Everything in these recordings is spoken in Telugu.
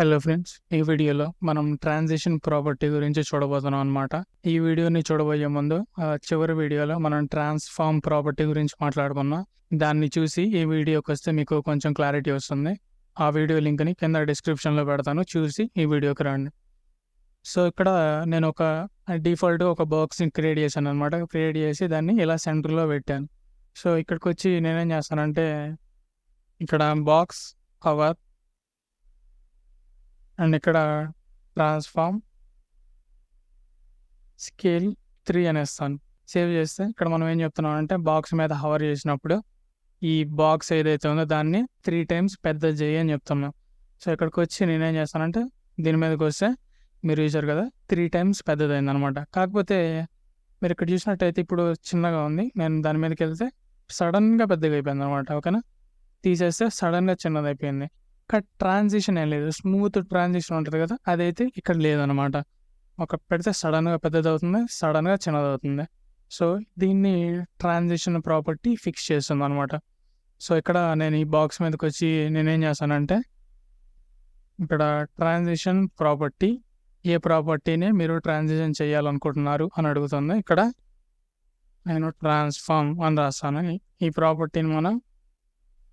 హలో ఫ్రెండ్స్, ఈ వీడియోలో మనం ట్రాన్సిషన్ ప్రాపర్టీ గురించి చూడబోతున్నాం అనమాట. ఈ వీడియోని చూడబోయే ముందు చివరి వీడియోలో మనం ట్రాన్స్ఫార్మ్ ప్రాపర్టీ గురించి మాట్లాడుకున్నాం. దాన్ని చూసి ఈ వీడియోకి వస్తే మీకు కొంచెం క్లారిటీ వస్తుంది. ఆ వీడియో లింక్ని కింద డిస్క్రిప్షన్లో పెడతాను, చూసి ఈ వీడియోకి రండి. సో ఇక్కడ నేను ఒక డిఫాల్ట్ ఒక బాక్స్ని క్రియేట్ చేశాను అనమాట. క్రియేట్ చేసి దాన్ని ఇలా సెంటర్లో పెట్టాను. సో ఇక్కడికి వచ్చి నేనేం చేస్తానంటే ఇక్కడ బాక్స్ కవర్ అండ్ ఇక్కడ ట్రాన్స్ఫార్మ్ స్కేల్ 3 అనేస్తాను. సేవ్ చేస్తే ఇక్కడ మనం ఏం చెప్తున్నాం అంటే బాక్స్ మీద హవర్ చేసినప్పుడు ఈ బాక్స్ ఏదైతే ఉందో దాన్ని 3 times పెద్ద చేయి అని చెప్తున్నాం. సో ఇక్కడికి వచ్చి నేనేం చేస్తానంటే దీని మీదకి వస్తే మీరు చూసారు కదా 3 times పెద్దదైంది అనమాట. కాకపోతే మీరు ఇక్కడ చూసినట్టయితే ఇప్పుడు చిన్నగా ఉంది. నేను దాని మీదకి వెళ్తే సడన్గా పెద్దగా అయిపోయింది అనమాట. ఓకేనా, తీసేస్తే సడన్గా చిన్నది అయిపోయింది. ఇక్కడ ట్రాన్సిషన్ ఏం లేదు, స్మూత్ ట్రాన్సిషన్ ఉంటుంది కదా, అదైతే ఇక్కడ లేదనమాట. ఒక పెడితే సడన్గా పెద్దది అవుతుంది, సడన్గా చిన్నది అవుతుంది. సో దీన్ని ట్రాన్సిషన్ ప్రాపర్టీ ఫిక్స్ చేస్తుంది అనమాట. సో ఇక్కడ నేను ఈ బాక్స్ మీదకి వచ్చి నేనేం చేస్తానంటే ఇక్కడ ట్రాన్సిషన్ ప్రాపర్టీ ఏ ప్రాపర్టీని మీరు ట్రాన్సిషన్ చేయాలనుకుంటున్నారు అని అడుగుతుంది. ఇక్కడ నేను ట్రాన్స్ఫార్మ్ అని రాస్తాను. ఈ ప్రాపర్టీని మనం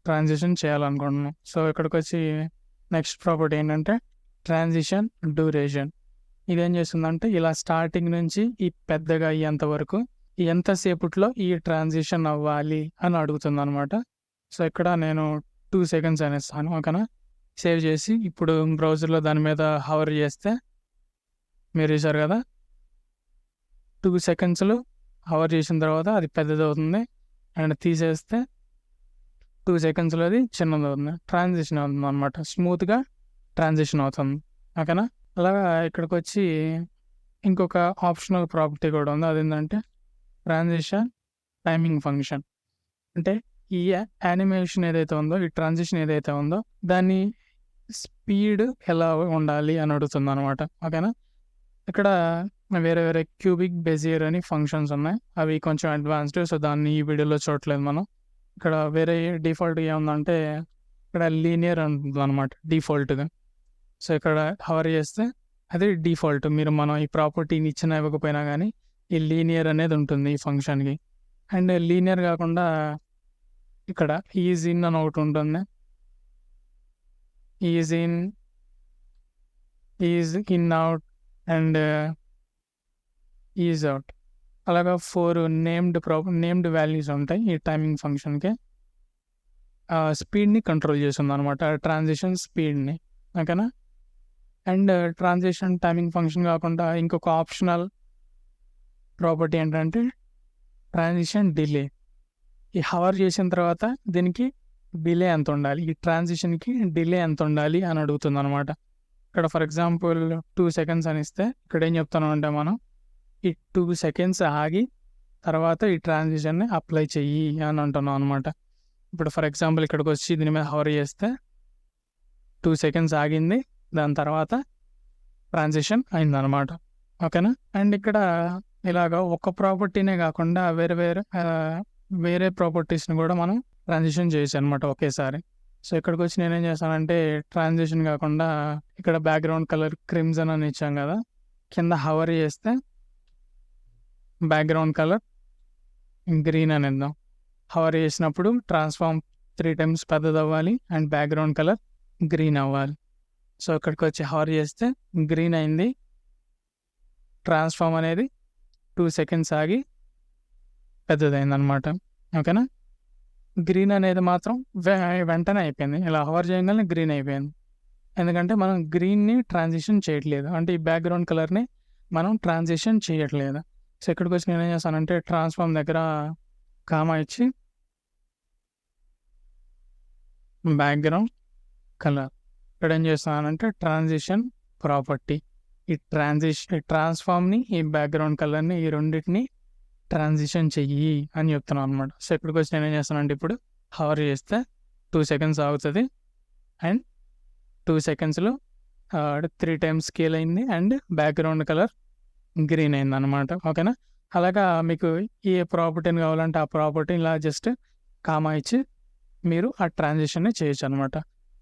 ట్రాన్సిషన్ చేయాలనుకుంటున్నాం. సో ఇక్కడికి వచ్చి నెక్స్ట్ ప్రాపర్టీ ఏంటంటే ట్రాన్సిషన్ డ్యూరేషన్. ఇదేం చేస్తుందంటే ఇలా స్టార్టింగ్ నుంచి ఈ పెద్దగా అయ్యేంత వరకు ఎంతసేపట్లో ఈ ట్రాన్సిషన్ అవ్వాలి అని అడుగుతుంది అనమాట. సో ఇక్కడ నేను 2 seconds అనేస్తాను. ఓకేనా, సేవ్ చేసి ఇప్పుడు బ్రౌజర్లో దాని మీద హవర్ చేస్తే మీరు చూసారు కదా 2 secondsలో హవర్ చేసిన తర్వాత అది పెద్దది అవుతుంది అండ్ తీసేస్తే 2 secondsలో అది చిన్నది అవుతుంది, ట్రాన్సిషన్ అవుతుంది అనమాట. స్మూత్గా ట్రాన్సిషన్ అవుతుంది. ఓకేనా, అలాగా ఇక్కడికి వచ్చి ఇంకొక ఆప్షనల్ ప్రాపర్టీ కూడా ఉంది. అదేంటంటే ట్రాన్సిషన్ టైమింగ్ ఫంక్షన్. అంటే ఈ యానిమేషన్ ఏదైతే ఉందో, ఈ ట్రాన్సిషన్ ఏదైతే ఉందో దాని స్పీడ్ ఎలా ఉండాలి అని అడుగుతుంది అనమాట. ఓకేనా, ఇక్కడ వేరే వేరే క్యూబిక్ బెజియర్ అని ఫంక్షన్స్ ఉన్నాయి. అవి కొంచెం అడ్వాన్స్డ్, సో దాన్ని ఈ వీడియోలో చూడట్లేదు మనం. ఇక్కడ వేరే డిఫాల్ట్ ఏముందంటే ఇక్కడ లీనియర్ ఉంటుంది అనమాట డిఫాల్ట్గా. సో ఇక్కడ హవర్ చేస్తే అది డిఫాల్ట్. మనం ఈ ప్రాపర్టీని ఇచ్చినా ఇవ్వకపోయినా కానీ ఈ లీనియర్ అనేది ఉంటుంది ఈ ఫంక్షన్కి. అండ్ లీనియర్ కాకుండా ఇక్కడ ఈజ్ ఇన్ అని ఒకటి ఉంటుంది. Is in out and is out, అలాగా 4 నేమ్డ్ వాల్యూస్ ఉంటాయి ఈ టైమింగ్ ఫంక్షన్కి. స్పీడ్ని కంట్రోల్ చేస్తుంది అనమాట, ట్రాన్సిషన్ స్పీడ్ని. ఓకేనా, అండ్ ట్రాన్సిషన్ టైమింగ్ ఫంక్షన్ కాకుండా ఇంకొక ఆప్షనల్ ప్రాపర్టీ ఏంటంటే ట్రాన్సిషన్ డిలే. ఈ హవర్ చేసిన తర్వాత దీనికి డిలే ఎంత ఉండాలి, ఈ ట్రాన్సిషన్కి డిలే ఎంత ఉండాలి అని అడుగుతుంది అనమాట. ఇక్కడ ఫర్ ఎగ్జాంపుల్ 2 seconds అని ఇస్తే ఇక్కడ ఏం చెప్తున్నాం అంటే మనం ఈ 2 seconds ఆగి తర్వాత ఈ ట్రాన్సిషన్ని అప్లై చెయ్యి అని అంటున్నాం అనమాట. ఇప్పుడు ఫర్ ఎగ్జాంపుల్ ఇక్కడికి వచ్చి దీని మీద హవర్ చేస్తే 2 seconds ఆగింది, దాని తర్వాత ట్రాన్సిషన్ అయిందనమాట. ఓకేనా, అండ్ ఇక్కడ ఇలాగ ఒక ప్రాపర్టీనే కాకుండా వేరే ప్రాపర్టీస్ని కూడా మనం ట్రాన్సిషన్ చేయొచ్చు అనమాట ఒకేసారి. సో ఇక్కడికి వచ్చి నేనేం చేస్తానంటే ట్రాన్సిషన్ కాకుండా ఇక్కడ బ్యాక్గ్రౌండ్ కలర్ క్రిమ్సన్ అని ఇచ్చాం కదా, కింద హవర్ చేస్తే బ్యాక్గ్రౌండ్ కలర్ గ్రీన్ అని ఇద్దాం. హవర్ చేసినప్పుడు ట్రాన్స్ఫార్మ్ 3 times పెద్దది అవ్వాలి అండ్ బ్యాక్గ్రౌండ్ కలర్ గ్రీన్ అవ్వాలి. సో ఇక్కడికి వచ్చి హవర్ చేస్తే గ్రీన్ అయింది, ట్రాన్స్ఫార్మ్ అనేది 2 seconds ఆగి పెద్దదైంది అనమాట. ఓకేనా, గ్రీన్ అనేది మాత్రం వెంటనే అయిపోయింది. ఇలా హవర్ చేయగానే గ్రీన్ అయిపోయింది, ఎందుకంటే మనం గ్రీన్ని ట్రాన్సిషన్ చేయట్లేదు, అంటే ఈ బ్యాక్గ్రౌండ్ కలర్ని మనం ట్రాన్సిషన్ చేయట్లేదు. సో ఇక్కడికి వచ్చి నేను ఏం చేస్తానంటే ట్రాన్స్ఫార్మ్ దగ్గర కామా ఇచ్చి బ్యాక్గ్రౌండ్ కలర్ ఇక్కడ ఏం చేస్తానంటే ట్రాన్సిషన్ ప్రాపర్టీ ఈ ట్రాన్స్ఫార్మ్ని ఈ బ్యాక్గ్రౌండ్ కలర్ని ఈ రెండింటిని ట్రాన్సిషన్ చెయ్యి అని చెప్తున్నాను అనమాట. సో ఇక్కడికి వచ్చి నేను ఏం చేస్తానంటే ఇప్పుడు హవర్ చేస్తే 2 seconds ఆగుతుంది అండ్ 2 secondsలో 3 times స్కేల్ అయింది అండ్ బ్యాక్గ్రౌండ్ కలర్ గ్రీన్ అయింది అనమాట. ఓకేనా, అలాగా మీకు ఏ ప్రాపర్టీని కావాలంటే ఆ ప్రాపర్టీ ఇలా జస్ట్ కామా ఇచ్చి మీరు ఆ ట్రాన్సిషన్ని చేయొచ్చు అనమాట.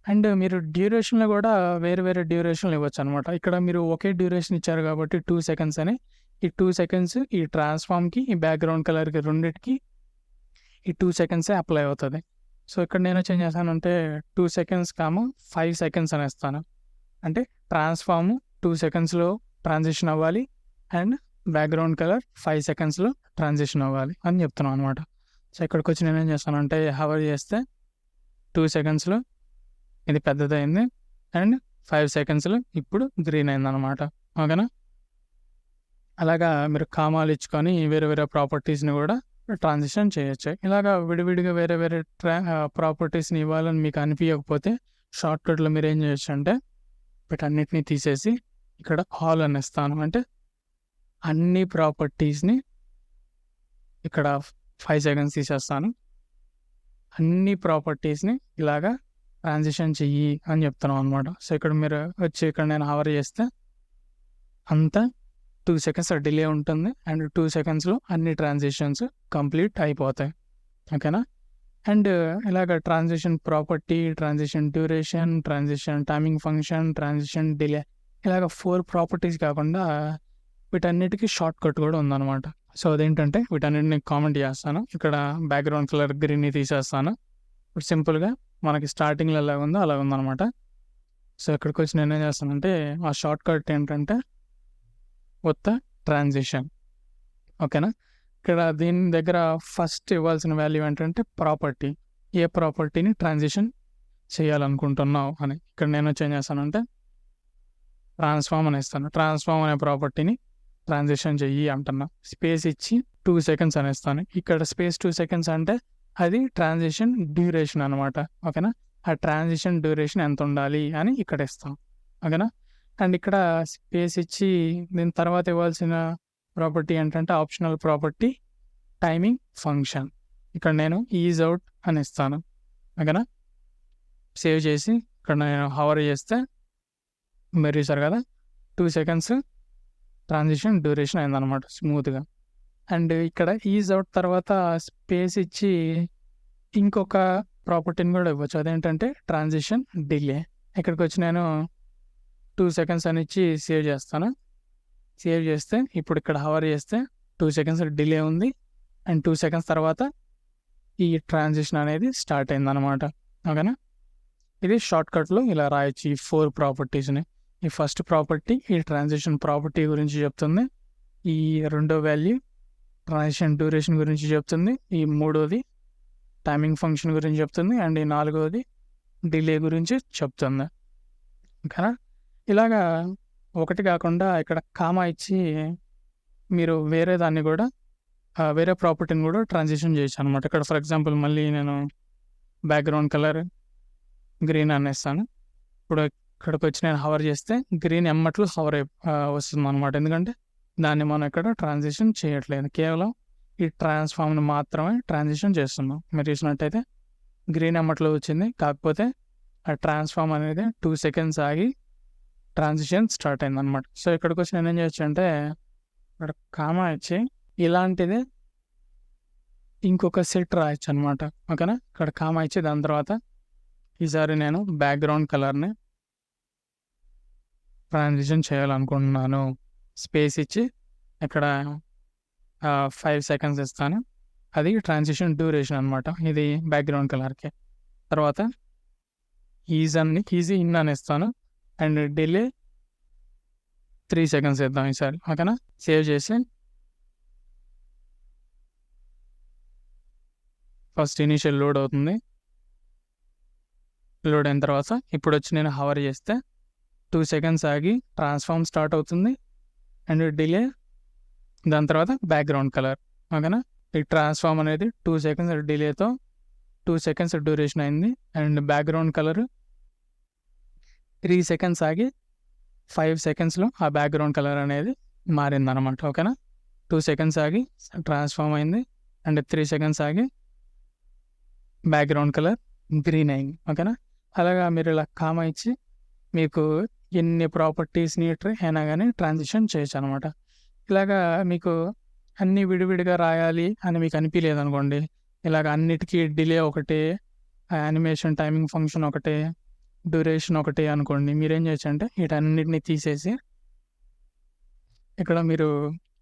అండ్ మీరు డ్యూరేషన్‌లో గూడా వేరే వేరే డ్యూరేషన్‌లు ఇవ్వచ్చనమాట. ఇక్కడ మీరు ఒకే డ్యూరేషన్ ఇచ్చారు గాబట్టి 2 సెకండ్స్ అని, ఈ 2 సెకండ్స్ ఈ ట్రాన్స్‌ఫార్మ్‌కి, ఈ బ్యాక్‌గ్రౌండ్ కలర్‌కి రెండిటికి ఈ 2 సెకండ్సే అప్లై అవుతది. సో, ఇక్కడ నేనొచ్చేం చేశానంటే 2 సెకండ్స్, 5 సెకండ్స్ అనేస్తాను. అంటే ట్రాన్స్‌ఫార్మ్ 2 సెకండ్స్‌లో ట్రాన్సిషన్ అవ్వాలి. అండ్ బ్యాక్‌గ్రౌండ్ కలర్ 5 సెకండ్స్‌లో ట్రాన్సిషన్ అవ్వాలి అని చెప్తున్నాం అనమాట. సో, ఇక్కడికొచ్చి నేనేం చేస్తానంటే హవర్ చేస్తే 2 సెకండ్స్‌లో ఇది పెద్దదయింది. అండ్ 5 సెకండ్స్‌లో ఇప్పుడు గ్రీన్ అయిందనమాట. ఓకేనా? అలాగా మీరు కామాలు ఇచ్చుకొని వేరే వేరే ప్రాపర్టీస్‌ని గూడా ట్రాన్సిషన్ చేయొచ్చు. ఇలాగా విడివిడిగా వేరే వేరే ప్రాపర్టీస్‌ని ఇవ్వాలని మీకు అనిపియకపోతే షార్ట్‌కట్‌లో మీరేం చేయొచ్చంటే వీటన్నిటిని తీసేసి ఇక్కడ ఆల్ అనేస్తాను. అంటే అన్ని ప్రాపర్టీస్‌ని ఇక్కడ 5 సెకండ్స్ తీసేస్తాను. అన్ని ప్రాపర్టీస్‌ని ఇలాగా ట్రాన్సిషన్ చెయ్యి అని చెప్తున్నాం అనమాట. సో, ఇక్కడ మీరు వచ్చి ఇక్కడ నేను హవర్ చేస్తే అంతా 2 సెకండ్స్ డిలే ఉంటుంది. అండ్ 2 సెకండ్స్‌లో అన్ని ట్రాన్సిషన్స్ కంప్లీట్ అయిపోతాయి. ఓకేనా? అండ్ ఇలాగ transition property, transition duration, transition timing function, transition delay ఇలాగ 4 ప్రాపర్టీస్ కాకుండా వీటన్నిటికి షార్ట్‌కట్ కూడా ఉందనమాట. సో, అదేంటంటే వీటన్నిటిని కామెంట్ చేస్తాను. ఇక్కడ బ్యాక్‌గ్రౌండ్ కలర్ గ్రీన్‌ని తీసేస్తాను. ఇప్పుడు సింపుల్‌గా మనకి స్టార్టింగ్‌లో ఎలా ఉందో అలా ఉందనమాట. సో, ఇక్కడికొచ్చి నేనేం చేస్తానంటే ఆ షార్ట్‌కట్ ఏంటంటే ఉత్త ట్రాన్సిషన్. ఓకేనా? ఇక్కడ దీని దగ్గర ఫస్ట్ ఇవ్వాల్సిన వాల్యూ ఏంటంటే ప్రాపర్టీ. ఏ ప్రాపర్టీని ట్రాన్సిషన్ చేయాలనుకుంటున్నావు అని. ఇక్కడ నేనొచ్చి ఏం చేస్తానంటే ట్రాన్స్‌ఫార్మ్ అని ఇస్తాను. ట్రాన్స్‌ఫార్మ్ అనే ప్రాపర్టీని ట్రాన్సిషన్ చెయ్యి అంటున్నా. స్పేస్ ఇచ్చి 2 సెకండ్స్ అనేస్తాను. ఇక్కడ స్పేస్ 2 సెకండ్స్ అంటే అది ట్రాన్సిషన్ డ్యూరేషన్ అనమాట. ఓకేనా? ఆ ట్రాన్సిషన్ డ్యూరేషన్ ఎంత ఉండాలి అని ఇక్కడ ఇస్తాం. ఓకేనా? అండ్ ఇక్కడ స్పేస్ ఇచ్చి దీని తర్వాత ఇవ్వాల్సిన ప్రాపర్టీ ఏంటంటే ఆప్షనల్ ప్రాపర్టీ టైమింగ్ ఫంక్షన్. ఇక్కడ నేను ఈజ్ అవుట్ అని ఇస్తాను. ఓకేనా? సేవ్ చేసి ఇక్కడ నేను హవర్ చేస్తే మీరు చూసారు కదా 2 సెకండ్స్ ట్రాన్సిషన్ డ్యూరేషన్ అయిందనమాట స్మూత్‌గా. అండ్ ఇక్కడ ఈజ్ అవుట్ తర్వాత స్పేస్ ఇచ్చి ఇంకొక ప్రాపర్టీని కూడా ఇవ్వచ్చు. అదేంటంటే ట్రాన్సిషన్ డిలే. ఇక్కడికొచ్చి నేను 2 సెకండ్స్ అని ఇచ్చి సేవ్ చేస్తాను. సేవ్ చేస్తే ఇప్పుడు ఇక్కడ హవర్ చేస్తే 2 సెకండ్స్ డిలే ఉంది. అండ్ 2 సెకండ్స్ తర్వాత ఈ ట్రాన్సిషన్ అనేది స్టార్ట్ అయిందనమాట. ఓకేనా? ఇది షార్ట్‌కట్‌లో ఇలా రాయొచ్చు ఈ 4 ప్రాపర్టీస్‌ని. ఈ ఫస్ట్ ప్రాపర్టీ ఈ ట్రాన్సిషన్ ప్రాపర్టీ గురించి చెప్తుంది. ఈ రెండో వాల్యూ ట్రాన్సిషన్ డ్యూరేషన్ గురించి చెప్తుంది. ఈ మూడోది టైమింగ్ ఫంక్షన్ గురించి చెప్తుంది. అండ్ ఈ నాలుగోది డిలే గురించి చెప్తుంది. ఓకేనా? ఇలాగా ఒకటి కాకుండా ఇక్కడ కామా ఇచ్చి మీరు వేరే దాన్ని కూడా వేరే ప్రాపర్టీని కూడా ట్రాన్సిషన్ చేయొచ్చు అనమాట. ఇక్కడ ఫర్ ఎగ్జాంపుల్ మళ్ళీ నేను బ్యాక్‌గ్రౌండ్ కలర్ గ్రీన్ అనేస్తాను. ఇప్పుడు ఇక్కడికి వచ్చి నేను హవర్ చేస్తే గ్రీన్ ఎమ్మట్లు హవర్ వస్తుందనమాట. ఎందుకంటే దాన్ని మనం ఇక్కడ ట్రాన్సిషన్ చేయట్లేదు. కేవలం ఈ ట్రాన్స్‌ఫార్మ్‌ని మాత్రమే ట్రాన్సిషన్ చేస్తున్నాం. మీరు చూసినట్టయితే గ్రీన్ ఎమ్మట్లో వచ్చింది. కాకపోతే ఆ ట్రాన్స్‌ఫార్మ్ అనేది 2 సెకండ్స్ ఆగి ట్రాన్సిషన్ స్టార్ట్ అయిందనమాట. సో, ఇక్కడికొచ్చి నేనేం చేయొచ్చు అంటే ఇక్కడ కామా ఇచ్చి ఇలాంటిదే ఇంకొక సెట్ రాయొచ్చు అనమాట. ఓకేనా? ఇక్కడ కామా ఇచ్చి దాని తర్వాత ఈసారి నేను బ్యాక్‌గ్రౌండ్ కలర్‌ని ట్రాన్సిషన్ చేయాలనుకుంటున్నాను. స్పేస్ ఇచ్చి ఇక్కడ 5 సెకండ్స్ ఇస్తాను. అది ట్రాన్సిషన్ డ్యూరేషన్ అనమాట. ఇది బ్యాక్‌గ్రౌండ్ కలర్‌కి. తర్వాత ఈజీ ఇన్ అని ఇస్తాను. అండ్ డిలే 3 సెకండ్స్ ఇద్దాం ఈసారి. ఓకేనా? సేవ్ చేసి ఫస్ట్ ఇనీషియల్ లోడ్ అవుతుంది. లోడ్ అయిన తర్వాత ఇప్పుడొచ్చి నేను హవర్ చేస్తే 2 సెకండ్స్ ఆగి ట్రాన్స్‌ఫార్మ్ స్టార్ట్ అవుతుంది. అండ్ డిలే దాని తర్వాత బ్యాక్‌గ్రౌండ్ కలర్. ఓకేనా? ఈ ట్రాన్స్‌ఫార్మ్ అనేది 2 సెకండ్స్ డిలేతో 2 సెకండ్స్ డ్యూరేషన్ అయింది. అండ్ బ్యాక్‌గ్రౌండ్ కలర్ 3 సెకండ్స్ ఆగి 5 సెకండ్స్‌లో ఆ బ్యాక్‌గ్రౌండ్ కలర్ అనేది మారిందనమాట. ఓకేనా? 2 సెకండ్స్ ఆగి ట్రాన్స్‌ఫార్మ్ అయింది. అండ్ 3 సెకండ్స్ ఆగి బ్యాక్‌గ్రౌండ్ కలర్ గ్రీన్ అయింది. ఓకేనా? అలాగా మీరు ఇలా కామా ఇచ్చి మీకు ఎన్ని ప్రాపర్టీస్‌ని అయినా గానీ ట్రాన్సిషన్ చేయొచ్చనమాట. ఇలాగా మీకు అన్నీ విడివిడిగా రాయాలి అని మీకు అనిపియలేదనుకోండి, ఇలాగ అన్నిటికీ డిలే ఒకటే, యానిమేషన్ టైమింగ్ ఫంక్షన్ ఒకటే, డ్యూరేషన్ ఒకటి అనుకోండి. మీరేం చేయొచ్చు అంటే వీటన్నిటిని తీసేసి ఇక్కడ మీరు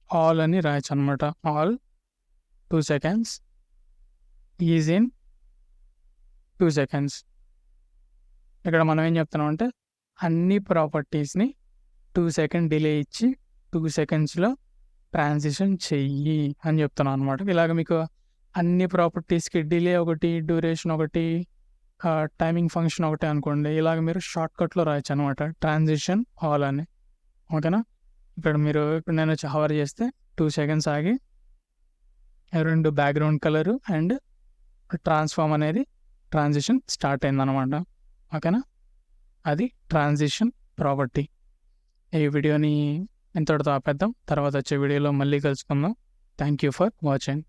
ఆల్ అని రాయొచ్చు అనమాట. All 2 seconds is in 2 seconds. ఇక్కడ మనం ఏం చెప్తున్నాం అంటే అన్ని ప్రాపర్టీస్ని 2 సెకండ్ డిలే ఇచ్చి 2 secondsలో ట్రాన్సిషన్ చెయ్యి అని చెప్తున్నాం అనమాట. ఇలాగ మీకు అన్ని ప్రాపర్టీస్కి డిలే ఒకటి, డ్యూరేషన్ ఒకటి, టైమింగ్ ఫంక్షన్ ఒకటి అనుకోండి. ఇలాగ మీరు షార్ట్కట్లో రాయొచ్చు అనమాట, ట్రాన్సిషన్ ఆల్ అని. ఓకేనా? ఇప్పుడు నేను వచ్చి హవర్ చేస్తే 2 seconds ఆగి 2 బ్యాక్గ్రౌండ్ కలరు అండ్ ట్రాన్స్ఫార్మ్ అనేది ట్రాన్సిషన్ స్టార్ట్ అయిందనమాట. ఓకేనా? అది ట్రాన్సిషన్ ప్రాపర్టీ. ఈ వీడియోని ఇంతటితో ఆపేద్దాం. తర్వాత వచ్చే వీడియోలో మళ్ళీ కలుసుకుందాం. Thank you for watching.